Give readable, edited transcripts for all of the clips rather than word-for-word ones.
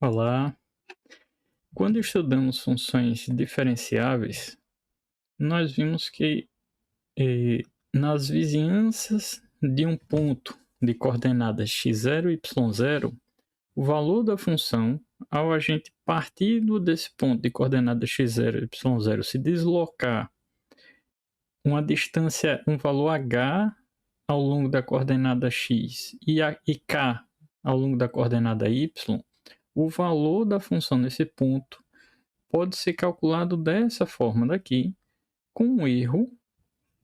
Olá! Quando estudamos funções diferenciáveis, nós vimos que nas vizinhanças de um ponto de coordenadas x0 e y0, o valor da função, ao a gente partir desse ponto de coordenadas x0 e y0 se deslocar uma distância, um valor h ao longo da coordenada x e k ao longo da coordenada y, o valor da função nesse ponto pode ser calculado dessa forma daqui, com um erro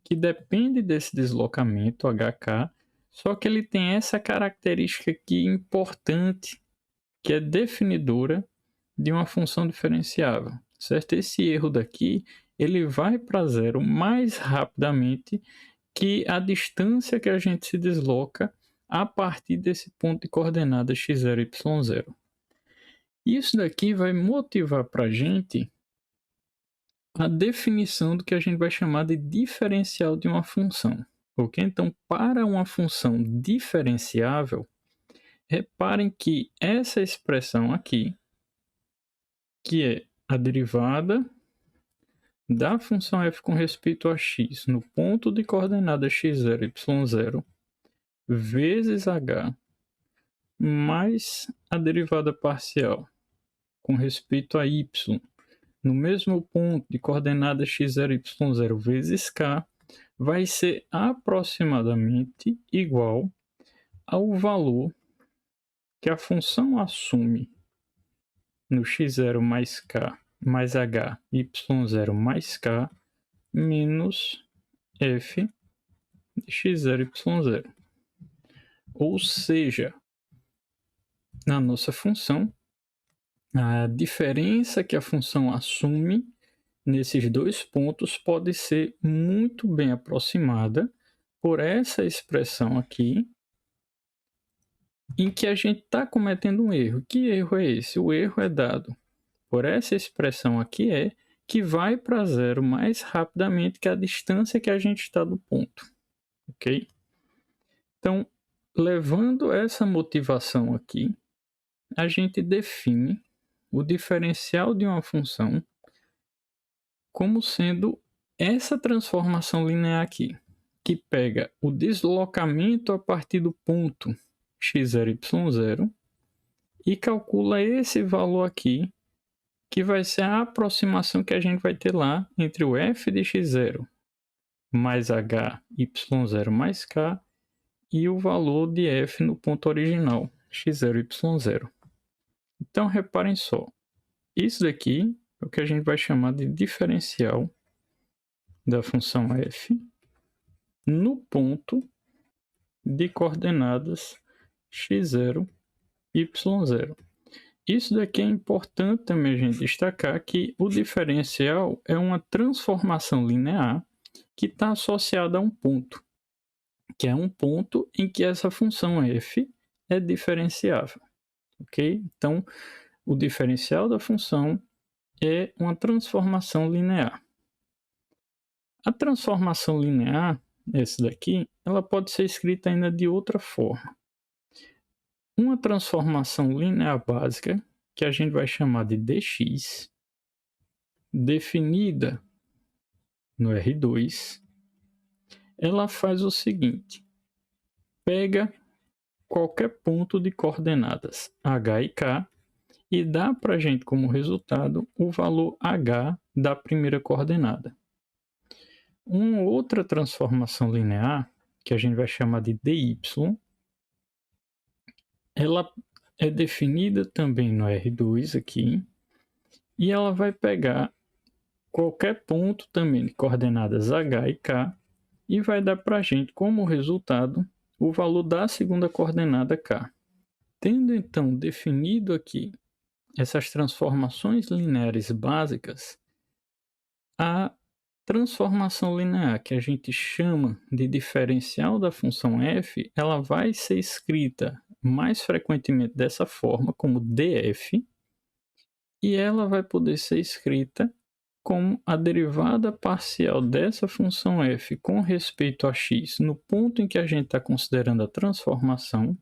que depende desse deslocamento hk, só que ele tem essa característica aqui importante, que é definidora de uma função diferenciável, certo? Esse erro daqui, ele vai para zero mais rapidamente que a distância que a gente se desloca a partir desse ponto de coordenadas x0 e y0. Isso daqui vai motivar para a gente a definição do que a gente vai chamar de diferencial de uma função. Ok? Então, para uma função diferenciável, reparem que essa expressão aqui, que é a derivada da função f com respeito a x no ponto de coordenada x0 e y0 vezes h mais a derivada parcial com respeito a y no mesmo ponto de coordenada x0 e y0 vezes k vai ser aproximadamente igual ao valor que a função assume no x0 mais k mais h, y0 mais k, menos f de x0 e y0. Ou seja, na nossa função, a diferença que a função assume nesses dois pontos pode ser muito bem aproximada por essa expressão aqui, em que a gente está cometendo um erro. Que erro é esse? O erro é dado por essa expressão aqui, que vai para zero mais rapidamente que a distância que a gente está do ponto. Ok? Então, levando essa motivação aqui, a gente define o diferencial de uma função como sendo essa transformação linear aqui, que pega o deslocamento a partir do ponto x0 e y0 e calcula esse valor aqui, que vai ser a aproximação que a gente vai ter lá entre o f de x0 mais h, y0 mais k e o valor de f no ponto original, x0 e y0. Então, reparem só, isso daqui é o que a gente vai chamar de diferencial da função f no ponto de coordenadas x0 e y0. Isso daqui é importante também a gente destacar que o diferencial é uma transformação linear que está associada a um ponto, que é um ponto em que essa função f é diferenciável. Ok? Então, o diferencial da função é uma transformação linear. A transformação linear, essa daqui, ela pode ser escrita ainda de outra forma. Uma transformação linear básica, que a gente vai chamar de dx, definida no R2, ela faz o seguinte: pega qualquer ponto de coordenadas h e k e dá para a gente como resultado o valor h da primeira coordenada. Uma outra transformação linear, que a gente vai chamar de dy, ela é definida também no R2 aqui, e ela vai pegar qualquer ponto também de coordenadas h e k e vai dar para a gente como resultado o valor da segunda coordenada k. Tendo então definido aqui essas transformações lineares básicas, a transformação linear que a gente chama de diferencial da função f, ela vai ser escrita mais frequentemente dessa forma, como df, e ela vai poder ser escrita como a derivada parcial dessa função f com respeito a x no ponto em que a gente está considerando a transformação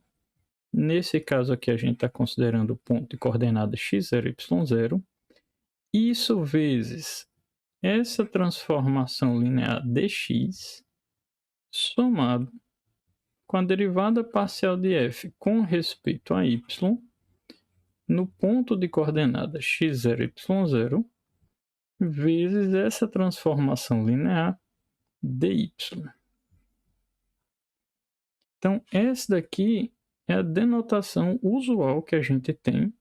Nesse caso aqui, a gente está considerando o ponto de coordenada x0, y0. Isso vezes essa transformação linear dx somado com a derivada parcial de f com respeito a y no ponto de coordenada x0, y0 vezes essa transformação linear dy. Então, essa daqui é a denotação usual que a gente tem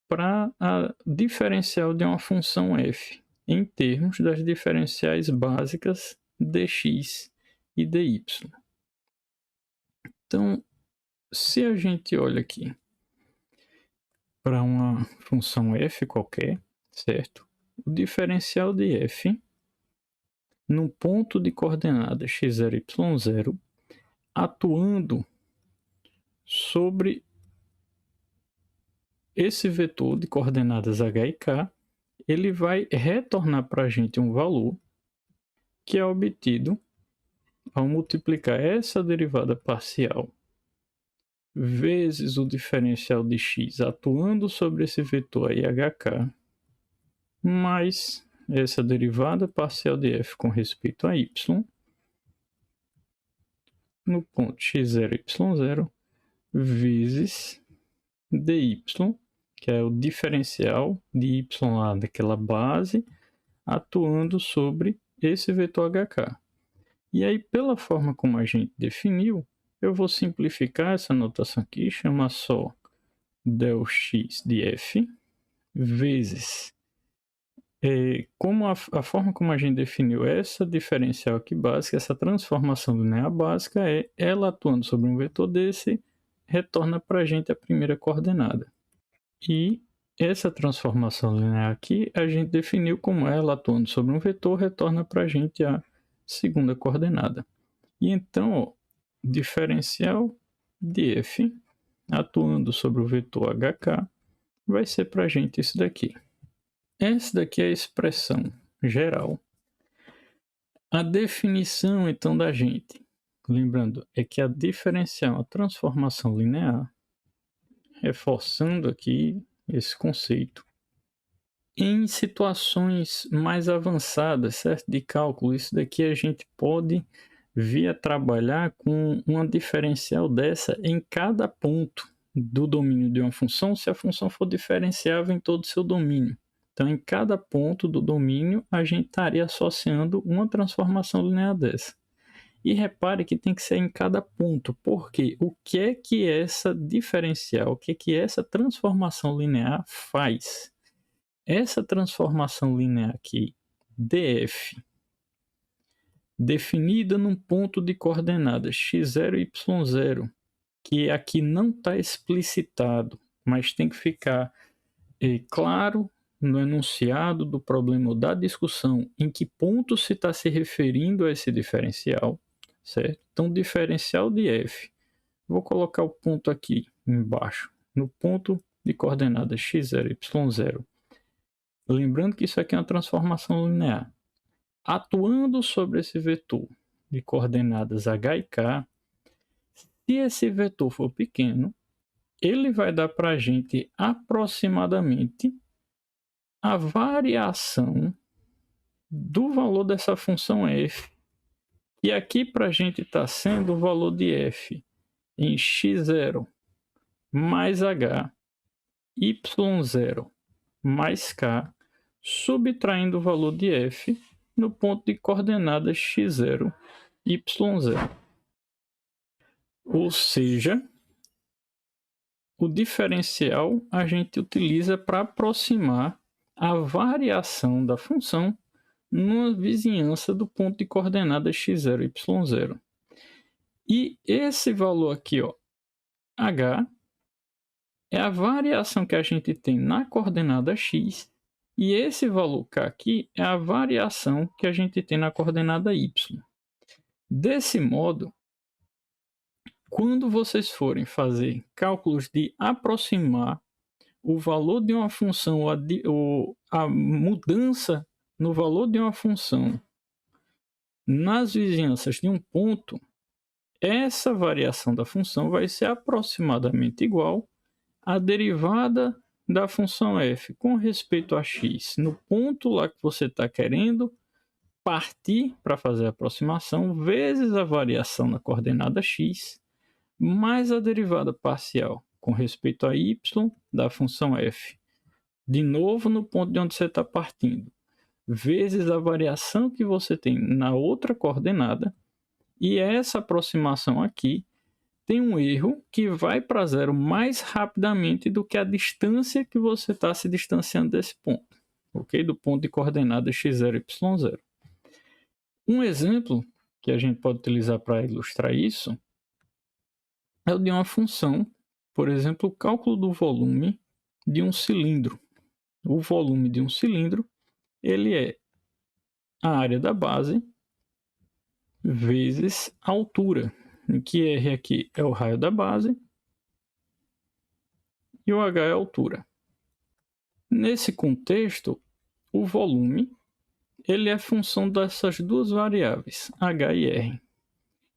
para a diferencial de uma função f em termos das diferenciais básicas dx e dy. Então, se a gente olha aqui para uma função f qualquer, certo? O diferencial de f no ponto de coordenada x0, y0, atuando sobre esse vetor de coordenadas h e k, ele vai retornar para a gente um valor que é obtido ao multiplicar essa derivada parcial vezes o diferencial de x atuando sobre esse vetor aí hk, mais essa derivada parcial de f com respeito a y no ponto x0, y0 vezes dy, que é o diferencial de y lá daquela base atuando sobre esse vetor hk. E aí, pela forma como a gente definiu, eu vou simplificar essa notação aqui, chamar só del x de f vezes como a forma como a gente definiu essa diferencial aqui básica, essa transformação linear básica, ela atuando sobre um vetor desse, retorna para a gente a primeira coordenada. E essa transformação linear aqui, a gente definiu como ela atuando sobre um vetor, retorna para a gente a segunda coordenada. E então, ó, diferencial de f atuando sobre o vetor hk vai ser para a gente isso daqui. Essa daqui é a expressão geral. A definição, então, da gente, lembrando, é que a diferencial é uma transformação linear, reforçando aqui esse conceito. Em situações mais avançadas, certo, de cálculo, isso daqui a gente pode vir a trabalhar com uma diferencial dessa em cada ponto do domínio de uma função, se a função for diferenciável em todo o seu domínio. Então, em cada ponto do domínio, a gente estaria associando uma transformação linear dessa. E repare que tem que ser em cada ponto, porque o que é que essa diferencial, o que é que essa transformação linear faz? Essa transformação linear aqui, df, definida num ponto de coordenadas x0 e y0, que aqui não está explicitado, mas tem que ficar claro no enunciado do problema ou da discussão em que ponto se está se referindo a esse diferencial, certo? Então, diferencial de f, vou colocar o ponto aqui embaixo, no ponto de coordenadas x0 e y0. Lembrando que isso aqui é uma transformação linear. Atuando sobre esse vetor de coordenadas h e k, se esse vetor for pequeno, ele vai dar para a gente aproximadamente a variação do valor dessa função f, e aqui para a gente está sendo o valor de f em x0 mais h, y0 mais k, subtraindo o valor de f no ponto de coordenadas x0, y0. Ou seja, o diferencial a gente utiliza para aproximar a variação da função numa vizinhança do ponto de coordenadas x0 e y0. E esse valor aqui, ó, h, é a variação que a gente tem na coordenada x, e esse valor k aqui é a variação que a gente tem na coordenada y. Desse modo, quando vocês forem fazer cálculos de aproximar o valor de uma função ou a mudança no valor de uma função nas vizinhanças de um ponto, essa variação da função vai ser aproximadamente igual à derivada da função f com respeito a x no ponto lá que você está querendo partir para fazer a aproximação, vezes a variação na coordenada x, mais a derivada parcial com respeito a y da função f, de novo no ponto de onde você está partindo, vezes a variação que você tem na outra coordenada, e essa aproximação aqui tem um erro que vai para zero mais rapidamente do que a distância que você está se distanciando desse ponto, ok? Do ponto de coordenada x0, y0. Um exemplo que a gente pode utilizar para ilustrar isso é o de uma função, por exemplo, o cálculo do volume de um cilindro. O volume de um cilindro, ele é a área da base vezes a altura, em que R aqui é o raio da base e o H é a altura. Nesse contexto, o volume ele é função dessas duas variáveis, H e R.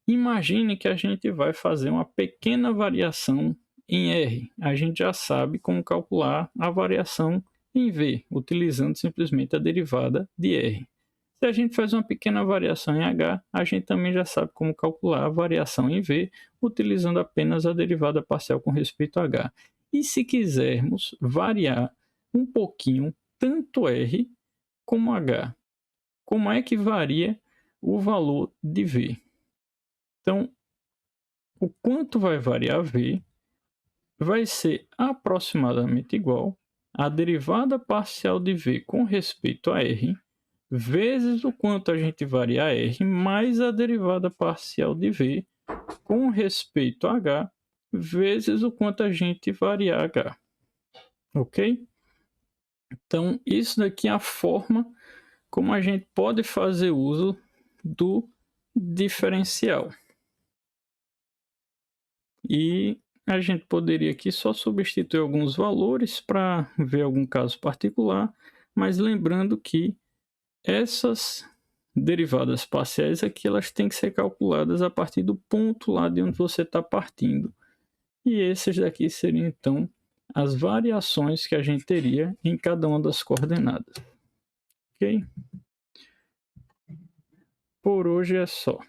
Imagine que a gente vai fazer uma pequena variação em R. A gente já sabe como calcular a variação em V, utilizando simplesmente a derivada de R. Se a gente faz uma pequena variação em H, a gente também já sabe como calcular a variação em V, utilizando apenas a derivada parcial com respeito a H. E se quisermos variar um pouquinho tanto R como H, como é que varia o valor de V? Então, o quanto vai variar V vai ser aproximadamente igual à derivada parcial de V com respeito a R, vezes o quanto a gente varia R, mais a derivada parcial de V com respeito a H, vezes o quanto a gente varia H. Ok? Então, isso daqui é a forma como a gente pode fazer uso do diferencial. E a gente poderia aqui só substituir alguns valores para ver algum caso particular, mas lembrando que essas derivadas parciais aqui elas têm que ser calculadas a partir do ponto lá de onde você está partindo. E esses daqui seriam então as variações que a gente teria em cada uma das coordenadas. Ok? Por hoje é só.